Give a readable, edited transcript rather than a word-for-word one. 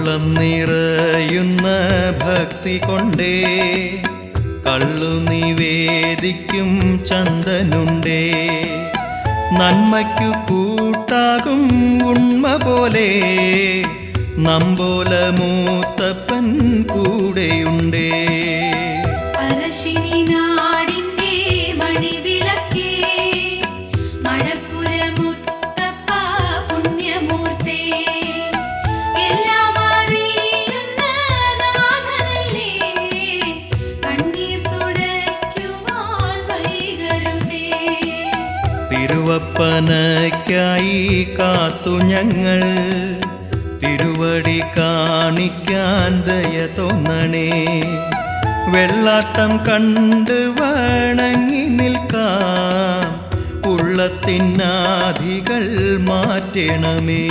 ഉള്ളം നിറയുന്ന ഭക്തി കൊണ്ടേ കള്ളു നിവേദിക്കും ചന്ദനുണ്ടേ. നന്മയ്ക്കു കൂട്ടാകും ഉണ്മ പോലെ നമ്പോല മൂത്തപ്പൻ കൂടെയുണ്ടേ. തിരുവപ്പനയ്ക്കായി കാത്തു ഞങ്ങൾ തിരുവടി കാണിക്കാൻ ദയ തോന്നണേ. വെള്ളാട്ടം കണ്ട് വണങ്ങി നിൽക്കാം, ഉള്ളത്തിനാധികൾ മാറ്റണമേ.